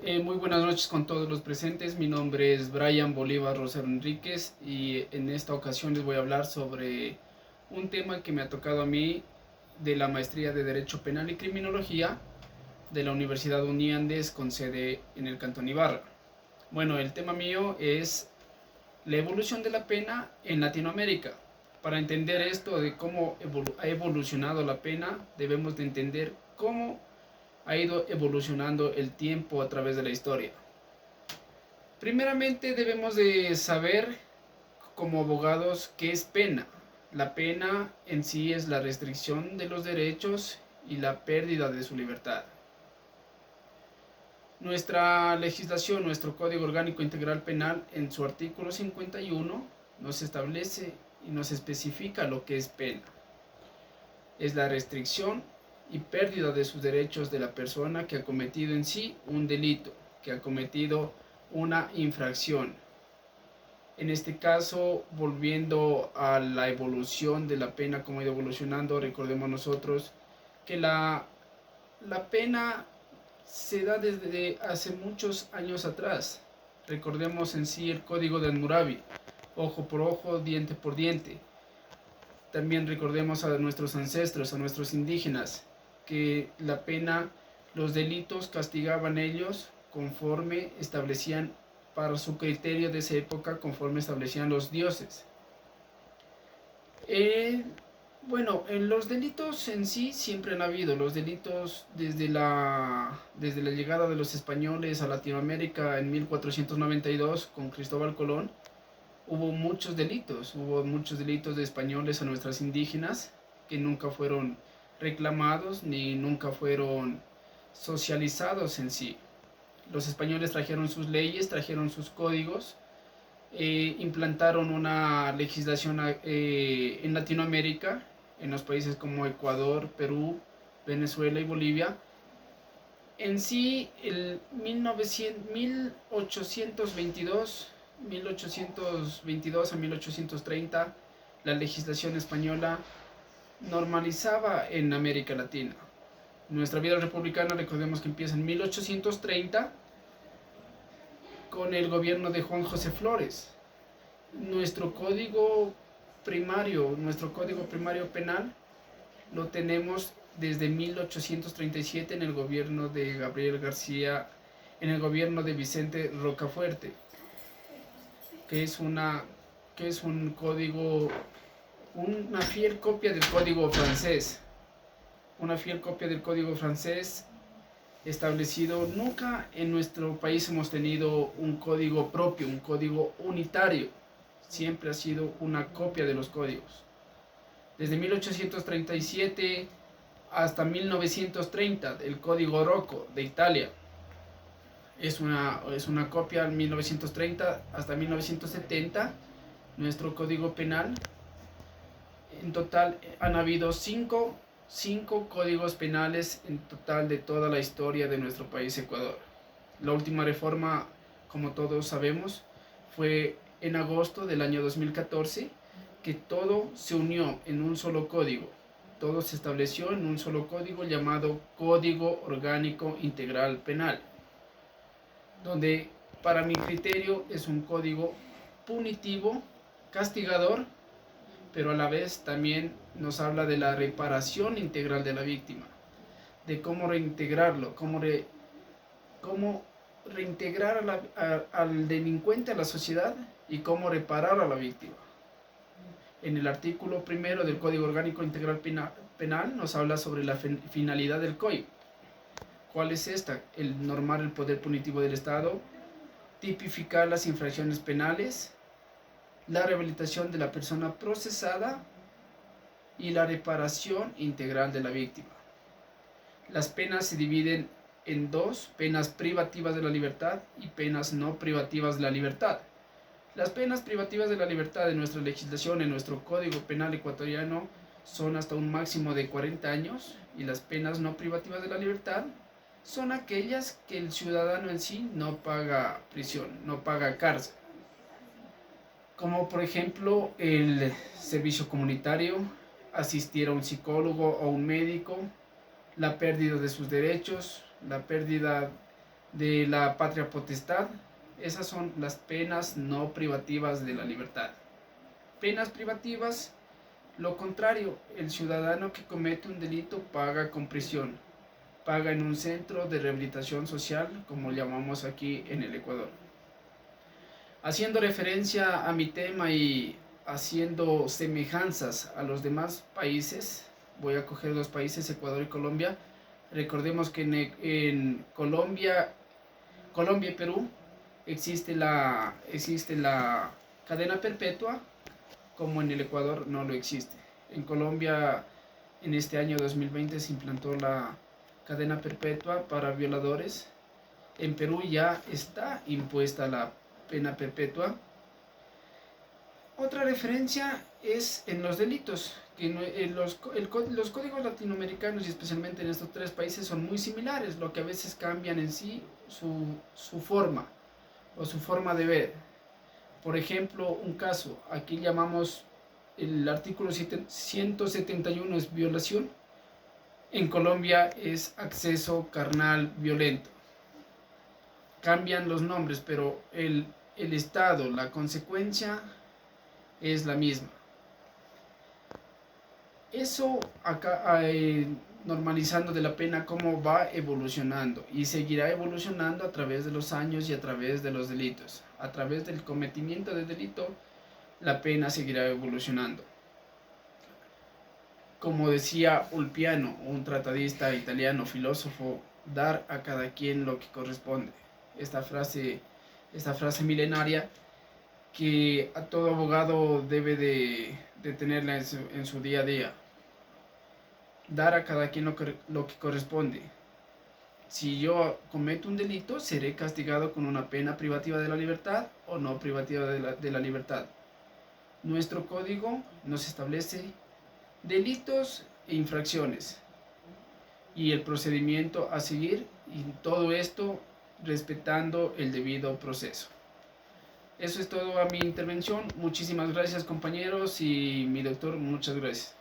Muy buenas noches con todos los presentes. Mi nombre es Brian Bolívar Rosero Enríquez y en esta ocasión les voy a hablar sobre un tema que me ha tocado a mí de la maestría de Derecho Penal y Criminología de la Universidad Uniandes con sede en el Cantón Ibarra. Bueno, el tema mío es la evolución de la pena en Latinoamérica. Para entender esto de cómo ha evolucionado la pena, debemos de entender cómo ha ido evolucionando el tiempo a través de la historia. Primeramente debemos de saber como abogados qué es pena. La pena en sí es la restricción de los derechos y la pérdida de su libertad. Nuestra legislación, nuestro Código Orgánico Integral Penal, en su artículo 51, nos establece y nos especifica lo que es pena. Es la restricción y pérdida de sus derechos de la persona que ha cometido en sí un delito, que ha cometido una infracción. En este caso, volviendo a la evolución de la pena, como ha ido evolucionando, recordemos nosotros que la pena se da desde hace muchos años atrás. Recordemos en sí el código de Hammurabi, ojo por ojo, diente por diente. También recordemos a nuestros ancestros, a nuestros indígenas, que la pena, los delitos castigaban ellos conforme establecían para su criterio de esa época, conforme establecían los dioses. Eh, bueno, en los delitos en sí siempre han habido. Los delitos desde la llegada de los españoles a Latinoamérica en 1492 con Cristóbal Colón, hubo muchos delitos de españoles a nuestras indígenas que nunca fueron reclamados ni nunca fueron socializados en sí. Los españoles trajeron sus leyes, trajeron sus códigos, implantaron una legislación en Latinoamérica, en los países como Ecuador, Perú, Venezuela y Bolivia. En sí, el 1822 a 1830, la legislación española normalizaba en América Latina. Nuestra vida republicana, recordemos que empieza en 1830 con el gobierno de Juan José Flores. Nuestro código primario penal lo tenemos desde 1837 en el gobierno de Gabriel García, en el gobierno de Vicente Rocafuerte, que es un código, una fiel copia del código francés, establecido. Nunca en nuestro país hemos tenido un código propio, un código unitario. Siempre ha sido una copia de los códigos. Desde 1837 hasta 1930, el Código Rocco de Italia es una copia. En 1930 hasta 1970, nuestro Código Penal. En total han habido cinco códigos penales en total de toda la historia de nuestro país, Ecuador. La última reforma, como todos sabemos, fue en agosto del año 2014, que todo se unió en un solo código. Todo se estableció en un solo código llamado Código Orgánico Integral Penal, donde para mi criterio es un código punitivo, castigador, pero a la vez también nos habla de la reparación integral de la víctima, de cómo reintegrarlo, cómo reintegrar al delincuente a la sociedad y cómo reparar a la víctima. En el artículo primero del Código Orgánico Integral Penal nos habla sobre la finalidad del COI. ¿Cuál es esta? El normar el poder punitivo del Estado, tipificar las infracciones penales, la rehabilitación de la persona procesada y la reparación integral de la víctima. Las penas se dividen en dos: penas privativas de la libertad y penas no privativas de la libertad. Las penas privativas de la libertad de nuestra legislación, en nuestro Código Penal ecuatoriano, son hasta un máximo de 40 años, y las penas no privativas de la libertad son aquellas que el ciudadano en sí no paga prisión, no paga cárcel, como por ejemplo el servicio comunitario, asistir a un psicólogo o un médico, la pérdida de sus derechos, la pérdida de la patria potestad. Esas son las penas no privativas de la libertad. Penas privativas, lo contrario, el ciudadano que comete un delito paga con prisión, paga en un centro de rehabilitación social, como llamamos aquí en el Ecuador. Haciendo referencia a mi tema y haciendo semejanzas a los demás países, voy a coger dos países, Ecuador y Colombia. Recordemos que en Colombia y Perú existe la cadena perpetua, como en el Ecuador no lo existe. En Colombia, en este año 2020 se implantó la cadena perpetua para violadores. En Perú ya está impuesta la pena perpetua. Otra referencia es en los delitos, que los códigos latinoamericanos y especialmente en estos tres países son muy similares, lo que a veces cambian en sí su forma o su forma de ver. Por ejemplo, un caso, aquí llamamos el artículo 171 es violación, en Colombia es acceso carnal violento. Cambian los nombres, pero el estado, la consecuencia es la misma. Eso acá normalizando de la pena, cómo va evolucionando y seguirá evolucionando a través de los años y a través de los delitos. A través del cometimiento de delito, la pena seguirá evolucionando. Como decía Ulpiano, un tratadista italiano, filósofo, dar a cada quien lo que corresponde. Esta frase milenaria que a todo abogado debe de tenerla en su día a día. Dar a cada quien lo que corresponde. Si yo cometo un delito, seré castigado con una pena privativa de la libertad o no privativa de la libertad. Nuestro código nos establece delitos e infracciones y el procedimiento a seguir, y todo esto respetando el debido proceso. Eso es todo a mi intervención. Muchísimas gracias, compañeros, y mi doctor, muchas gracias.